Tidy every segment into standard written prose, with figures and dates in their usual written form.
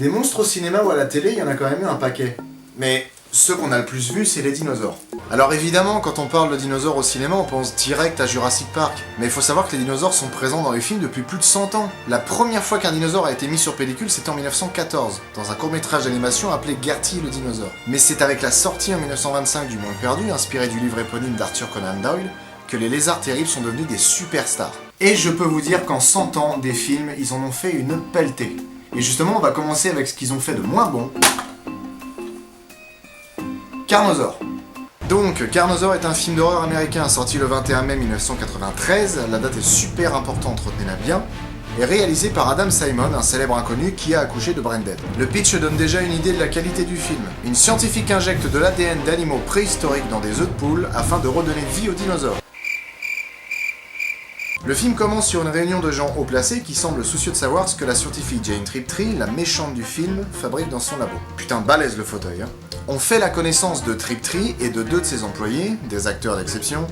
Des monstres au cinéma ou à la télé, il y en a quand même eu un paquet. Mais ceux qu'on a le plus vus, c'est les dinosaures. Alors évidemment, quand on parle de dinosaures au cinéma, on pense direct à Jurassic Park. Mais il faut savoir que les dinosaures sont présents dans les films depuis plus de 100 ans. La première fois qu'un dinosaure a été mis sur pellicule, c'était en 1914, dans un court-métrage d'animation appelé Gertie le dinosaure. Mais c'est avec la sortie en 1925 du Monde perdu, inspiré du livre éponyme d'Arthur Conan Doyle, que les lézards terribles sont devenus des superstars. Et je peux vous dire qu'en 100 ans, des films, ils en ont fait une pelletée. Et justement, on va commencer avec ce qu'ils ont fait de moins bon. Carnosaur. Donc, Carnosaur est un film d'horreur américain sorti le 21 mai 1993, la date est super importante, retenez-la bien, et réalisé par Adam Simon, un célèbre inconnu qui a accouché de Branded. Le pitch donne déjà une idée de la qualité du film. Une scientifique injecte de l'ADN d'animaux préhistoriques dans des œufs de poule afin de redonner vie aux dinosaures. Le film commence sur une réunion de gens haut placés qui semblent soucieux de savoir ce que la scientifique Jane Triptree, la méchante du film, fabrique dans son labo. Putain, balèze le fauteuil, hein. On fait la connaissance de Triptree et de deux de ses employés, des acteurs d'exception.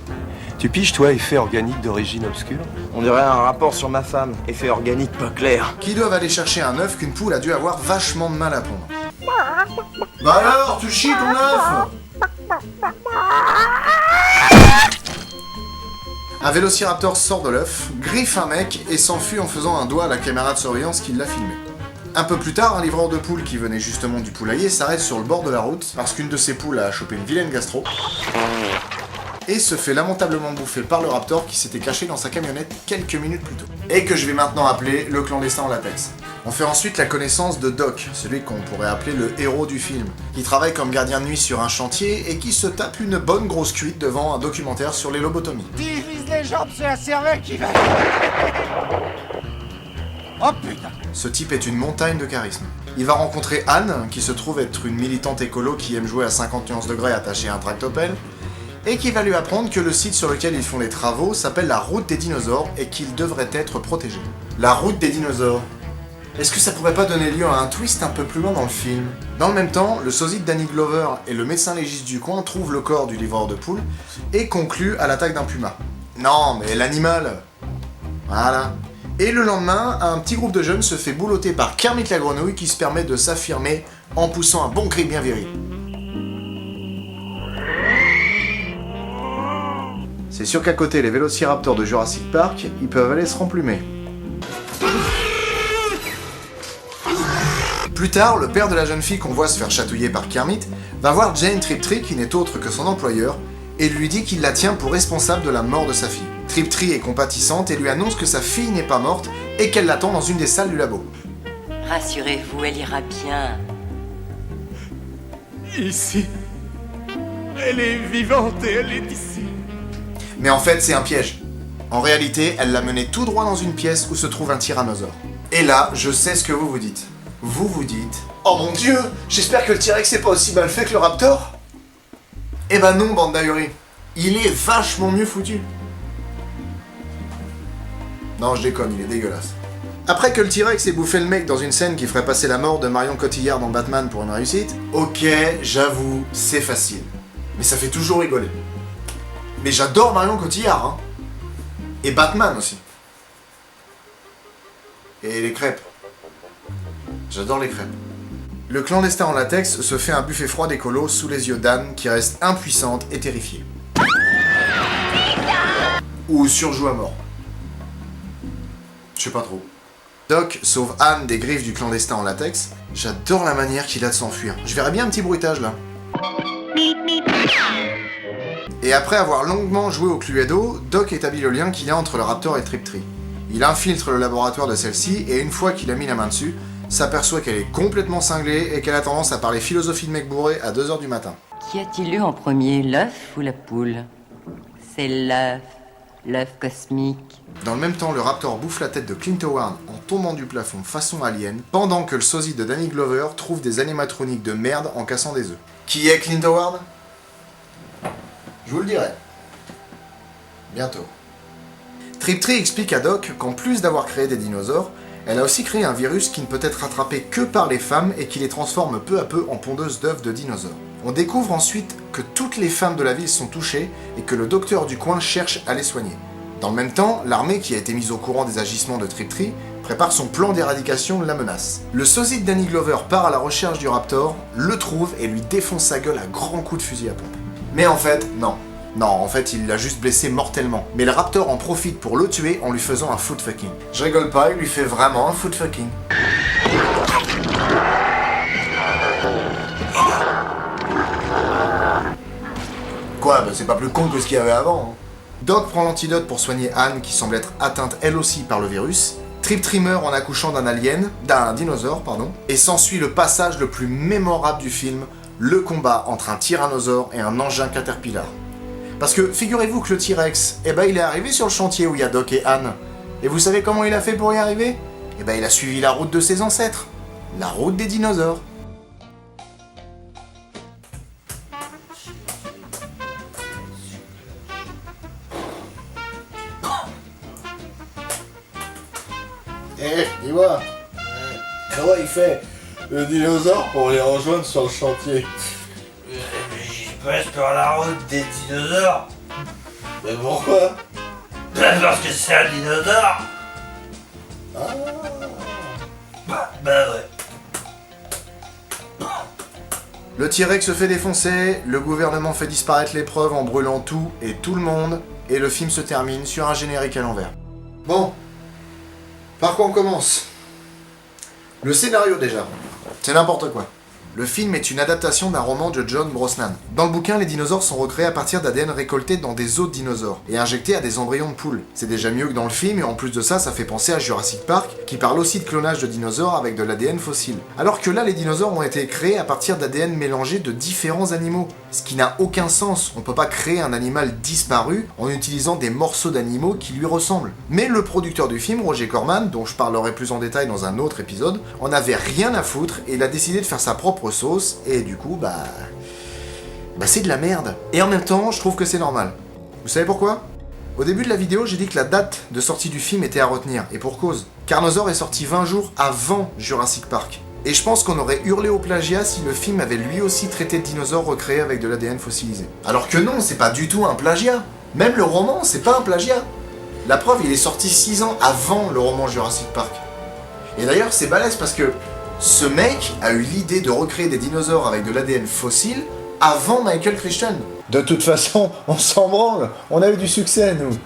Tu piges, toi, effet organique d'origine obscure? On dirait un rapport sur ma femme. Effet organique pas clair. Qui doivent aller chercher un œuf qu'une poule a dû avoir vachement de mal à pondre. Bah alors, tu chies ton œuf? Un vélociraptor sort de l'œuf, griffe un mec et s'enfuit en faisant un doigt à la caméra de surveillance qui l'a filmé. Un peu plus tard, un livreur de poules qui venait justement du poulailler s'arrête sur le bord de la route parce qu'une de ses poules a chopé une vilaine gastro et se fait lamentablement bouffer par le raptor qui s'était caché dans sa camionnette quelques minutes plus tôt. Et que je vais maintenant appeler le clandestin en latex. On fait ensuite la connaissance de Doc, celui qu'on pourrait appeler le héros du film, qui travaille comme gardien de nuit sur un chantier et qui se tape une bonne grosse cuite devant un documentaire sur les lobotomies. Divise les jambes sur la cervelle qui va... Oh putain! Ce type est une montagne de charisme. Il va rencontrer Anne, qui se trouve être une militante écolo qui aime jouer à 50 nuances degrés attachée à un tractopelle, et qui va lui apprendre que le site sur lequel ils font les travaux s'appelle la route des dinosaures et qu'il devrait être protégé. La route des dinosaures. Est-ce que ça pourrait pas donner lieu à un twist un peu plus loin dans le film? Dans le même temps, le sosie de Danny Glover et le médecin légiste du coin trouvent le corps du livreur de poules et concluent à l'attaque d'un puma. Non, mais l'animal. Voilà. Et le lendemain, un petit groupe de jeunes se fait boulotter par Kermit la grenouille qui se permet de s'affirmer en poussant un bon cri bien viril. C'est sûr qu'à côté, les vélociraptors de Jurassic Park, ils peuvent aller se remplumer. Plus tard, le père de la jeune fille qu'on voit se faire chatouiller par Kermit va voir Jane Triptree, qui n'est autre que son employeur, et lui dit qu'il la tient pour responsable de la mort de sa fille. Triptree est compatissante et lui annonce que sa fille n'est pas morte et qu'elle l'attend dans une des salles du labo. Rassurez-vous, elle ira bien. Ici. Elle est vivante et elle est ici. Mais en fait, c'est un piège. En réalité, elle l'a mené tout droit dans une pièce où se trouve un tyrannosaure. Et là, je sais ce que vous vous dites. Vous vous dites... Oh mon dieu, j'espère que le T-Rex est pas aussi mal fait que le Raptor. Eh ben non, bande d'ahuris. Il est vachement mieux foutu. Non, je déconne, il est dégueulasse. Après que le T-Rex ait bouffé le mec dans une scène qui ferait passer la mort de Marion Cotillard dans Batman pour une réussite, ok, j'avoue, c'est facile. Mais ça fait toujours rigoler. Mais j'adore Marion Cotillard, hein. Et Batman aussi. Et les crêpes. J'adore les crêpes. Le clandestin en latex se fait un buffet froid d'écolo sous les yeux d'Anne qui reste impuissante et terrifiée. Ou surjoue à mort. Je sais pas trop. Doc sauve Anne des griffes du clandestin en latex. J'adore la manière qu'il a de s'enfuir. Je verrais bien un petit bruitage là. Et après avoir longuement joué au Cluedo, Doc établit le lien qu'il y a entre le Raptor et Triptree. Il infiltre le laboratoire de celle-ci et une fois qu'il a mis la main dessus, s'aperçoit qu'elle est complètement cinglée et qu'elle a tendance à parler philosophie de mec bourré à 2h du matin. Qu'y a-t-il eu en premier, l'œuf ou la poule? C'est l'œuf. L'œuf cosmique. Dans le même temps, le Raptor bouffe la tête de Clint Howard en tombant du plafond façon alien, pendant que le sosie de Danny Glover trouve des animatroniques de merde en cassant des œufs. Qui est Clint Howard? Je vous le dirai. Bientôt. Triptree explique à Doc qu'en plus d'avoir créé des dinosaures, elle a aussi créé un virus qui ne peut être attrapé que par les femmes et qui les transforme peu à peu en pondeuses d'œufs de dinosaures. On découvre ensuite que toutes les femmes de la ville sont touchées et que le docteur du coin cherche à les soigner. Dans le même temps, l'armée qui a été mise au courant des agissements de Triptree prépare son plan d'éradication de la menace. Le sosie de Danny Glover part à la recherche du Raptor, le trouve et lui défonce sa gueule à grands coups de fusil à pompe. Mais en fait, non. Non, en fait, il l'a juste blessé mortellement. Mais le Raptor en profite pour le tuer en lui faisant un footfucking. Je rigole pas, il lui fait vraiment un footfucking. Quoi, bah c'est pas plus con que ce qu'il y avait avant. Hein. Doc prend l'antidote pour soigner Anne qui semble être atteinte elle aussi par le virus. Trip Trimmer en accouchant d'un dinosaure, et s'ensuit le passage le plus mémorable du film, le combat entre un tyrannosaure et un engin Caterpillar. Parce que figurez-vous que le T-Rex, il est arrivé sur le chantier où il y a Doc et Anne. Et vous savez comment il a fait pour y arriver ? Il a suivi la route de ses ancêtres. La route des dinosaures. Dis-moi, comment il fait le dinosaure pour les rejoindre sur le chantier ? J'y passe par la route des dinosaures. Mais pourquoi ? Parce que c'est un dinosaure. Bah ouais. Le T-Rex se fait défoncer, le gouvernement fait disparaître les preuves en brûlant tout et tout le monde, et le film se termine sur un générique à l'envers. Bon, par quoi on commence ? Le scénario déjà, c'est n'importe quoi. Le film est une adaptation d'un roman de John Brosnan. Dans le bouquin, les dinosaures sont recréés à partir d'ADN récolté dans des os de dinosaures et injectés à des embryons de poules. C'est déjà mieux que dans le film et en plus de ça, ça fait penser à Jurassic Park qui parle aussi de clonage de dinosaures avec de l'ADN fossile. Alors que là, les dinosaures ont été créés à partir d'ADN mélangé de différents animaux. Ce qui n'a aucun sens, on peut pas créer un animal disparu en utilisant des morceaux d'animaux qui lui ressemblent. Mais le producteur du film, Roger Corman, dont je parlerai plus en détail dans un autre épisode, en avait rien à foutre et il a décidé de faire sa propre sauce et du coup c'est de la merde. Et en même temps, je trouve que c'est normal. Vous savez pourquoi ? Au début de la vidéo, j'ai dit que la date de sortie du film était à retenir, et pour cause. Carnosaur est sorti 20 jours avant Jurassic Park. Et je pense qu'on aurait hurlé au plagiat si le film avait lui aussi traité de dinosaures recréés avec de l'ADN fossilisé. Alors que non, c'est pas du tout un plagiat. Même le roman, c'est pas un plagiat. La preuve, il est sorti 6 ans avant le roman Jurassic Park. Et d'ailleurs, c'est balèze parce que ce mec a eu l'idée de recréer des dinosaures avec de l'ADN fossile avant Michael Crichton. De toute façon, on s'en branle, on a eu du succès, nous.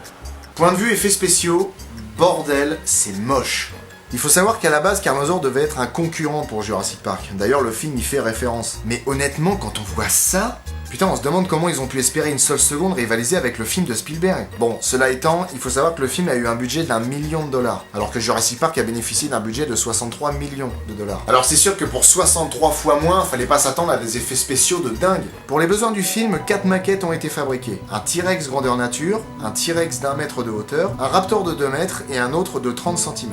Point de vue effets spéciaux, bordel, c'est moche. Il faut savoir qu'à la base, Carnosaur devait être un concurrent pour Jurassic Park. D'ailleurs, le film y fait référence. Mais honnêtement, quand on voit ça... Putain, on se demande comment ils ont pu espérer une seule seconde rivaliser avec le film de Spielberg. Bon, cela étant, il faut savoir que le film a eu un budget d'1 million de dollars, alors que Jurassic Park a bénéficié d'un budget de 63 millions de dollars. Alors c'est sûr que pour 63 fois moins, fallait pas s'attendre à des effets spéciaux de dingue. Pour les besoins du film, 4 maquettes ont été fabriquées. Un T-Rex grandeur nature, un T-Rex d'1 mètre de hauteur, un Raptor de 2 mètres et un autre de 30 cm.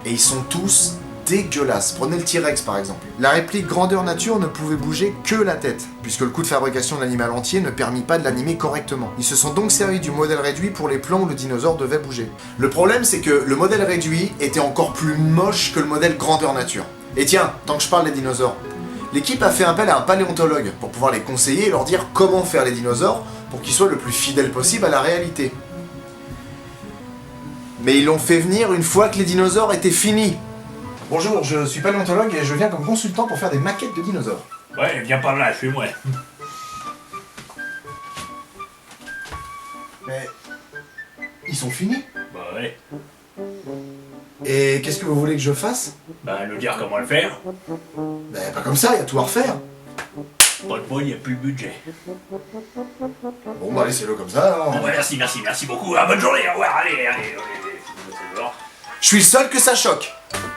Et ils sont tous dégueulasse. Prenez le T-Rex par exemple. La réplique grandeur nature ne pouvait bouger que la tête, puisque le coût de fabrication de l'animal entier ne permit pas de l'animer correctement. Ils se sont donc servis du modèle réduit pour les plans où le dinosaure devait bouger. Le problème c'est que le modèle réduit était encore plus moche que le modèle grandeur nature. Et tiens, tant que je parle des dinosaures, l'équipe a fait appel à un paléontologue pour pouvoir les conseiller et leur dire comment faire les dinosaures pour qu'ils soient le plus fidèles possible à la réalité. Mais ils l'ont fait venir une fois que les dinosaures étaient finis. Bonjour, je suis paléontologue et je viens comme consultant pour faire des maquettes de dinosaures. Ouais, viens par là, suis-moi. Mais... ils sont finis. Bah ouais. Et qu'est-ce que vous voulez que je fasse ? Bah nous dire comment le faire. Ben pas comme ça, il y a tout à refaire. Pas de bol, y a plus de budget. Bon bah laissez-le comme ça alors. Bon bah merci beaucoup. Ah, bonne journée, au revoir, allez. Je suis le seul que ça choque.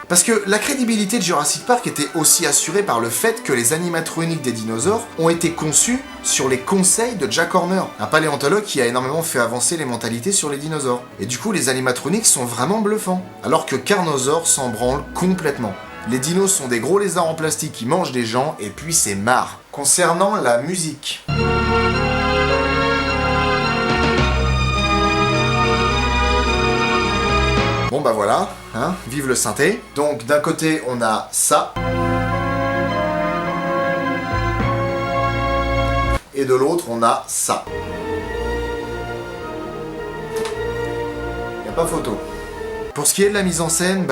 Parce que la crédibilité de Jurassic Park était aussi assurée par le fait que les animatroniques des dinosaures ont été conçus sur les conseils de Jack Horner, un paléontologue qui a énormément fait avancer les mentalités sur les dinosaures. Et du coup, les animatroniques sont vraiment bluffants. Alors que Carnosaur s'en branle complètement. Les dinos sont des gros lézards en plastique qui mangent des gens, et puis c'est marre. Concernant la musique... Bon bah voilà, hein, vive le synthé. Donc d'un côté on a ça. Et de l'autre on a ça. Y a pas photo. Pour ce qui est de la mise en scène,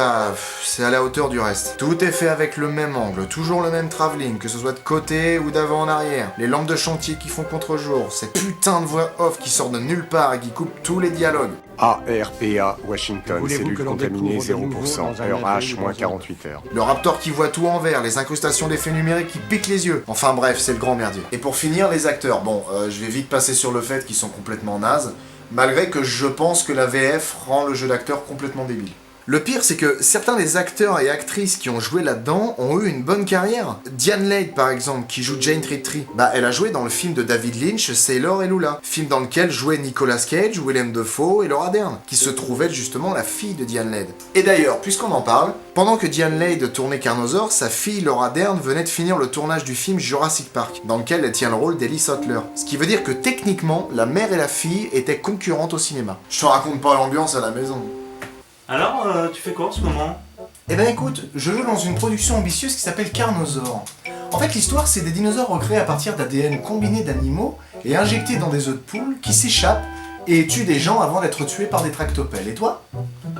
c'est à la hauteur du reste. Tout est fait avec le même angle, toujours le même travelling, que ce soit de côté ou d'avant en arrière. Les lampes de chantier qui font contre-jour, cette putain de voix off qui sort de nulle part et qui coupe tous les dialogues. ARPA Washington, cellule contaminée 0%, heure H, moins 48 heures. Le Raptor qui voit tout en vert, les incrustations d'effets numériques qui piquent les yeux. Enfin bref, c'est le grand merdier. Et pour finir, les acteurs. Bon, je vais vite passer sur le fait qu'ils sont complètement nazes, malgré que je pense que la VF rend le jeu d'acteur complètement débile. Le pire, c'est que certains des acteurs et actrices qui ont joué là-dedans ont eu une bonne carrière. Diane Lane, par exemple, qui joue Jane Triptree, elle a joué dans le film de David Lynch, Sailor et Lula, film dans lequel jouaient Nicolas Cage, Willem Dafoe et Laura Dern, qui se trouve être justement la fille de Diane Lane. Et d'ailleurs, puisqu'on en parle, pendant que Diane Lane tournait Carnosaur, sa fille Laura Dern venait de finir le tournage du film Jurassic Park, dans lequel elle tient le rôle d'Ellie Sattler. Ce qui veut dire que techniquement, la mère et la fille étaient concurrentes au cinéma. Je te raconte pas l'ambiance à la maison. Alors, tu fais quoi en ce moment? Eh ben écoute, je joue dans une production ambitieuse qui s'appelle Carnosaur. En fait, l'histoire, c'est des dinosaures recréés à partir d'ADN combiné d'animaux et injectés dans des œufs de poule qui s'échappent et tuent des gens avant d'être tués par des tractopelles. Et toi?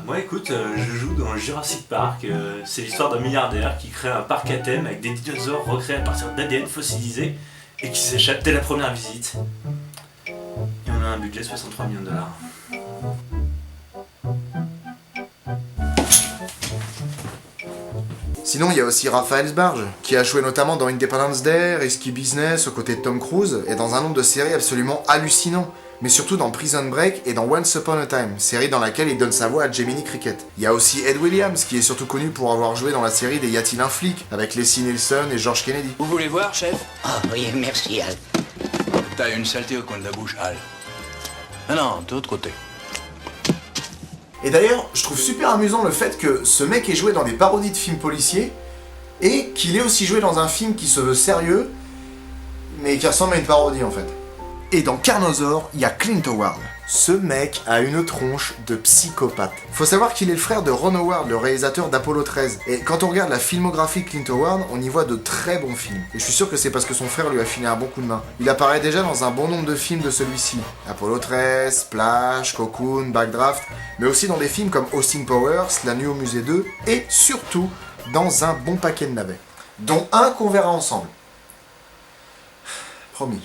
Moi, écoute, je joue dans Jurassic Park. C'est l'histoire d'un milliardaire qui crée un parc à thème avec des dinosaures recréés à partir d'ADN fossilisé et qui s'échappent dès la première visite. Et on a un budget de 63 millions de $. Sinon, il y a aussi Raphaël Sbarge, qui a joué notamment dans Independence Day, Risky Business, aux côtés de Tom Cruise, et dans un nombre de séries absolument hallucinants, mais surtout dans Prison Break et dans Once Upon a Time, série dans laquelle il donne sa voix à Jiminy Cricket. Il y a aussi Ed Williams, qui est surtout connu pour avoir joué dans la série des Y a-t-il un flic, avec Leslie Nielsen et George Kennedy. Vous voulez voir, chef? Ah oui, merci, Al. T'as une saleté au coin de la bouche, Al. Ah non, de l'autre côté. Et d'ailleurs, je trouve super amusant le fait que ce mec ait joué dans des parodies de films policiers et qu'il ait aussi joué dans un film qui se veut sérieux mais qui ressemble à une parodie en fait. Et dans Carnosaur, il y a Clint Howard. Ce mec a une tronche de psychopathe. Faut savoir qu'il est le frère de Ron Howard, le réalisateur d'Apollo 13. Et quand on regarde la filmographie de Clint Howard, on y voit de très bons films. Et je suis sûr que c'est parce que son frère lui a filé un bon coup de main. Il apparaît déjà dans un bon nombre de films de celui-ci. Apollo 13, Splash, Cocoon, Backdraft, mais aussi dans des films comme Austin Powers, La Nuit au Musée 2, et surtout dans un bon paquet de navets. Dont un qu'on verra ensemble. Promis.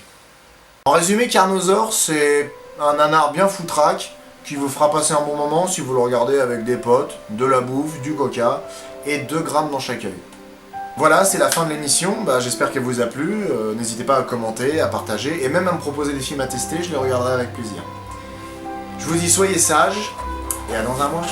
En résumé, Carnosaur, c'est un nanar bien foutraque qui vous fera passer un bon moment si vous le regardez avec des potes, de la bouffe, du coca et 2 grammes dans chaque œil. Voilà, c'est la fin de l'émission, j'espère qu'elle vous a plu, n'hésitez pas à commenter, à partager et même à me proposer des films à tester, je les regarderai avec plaisir. Je vous dis soyez sages et à dans un mois.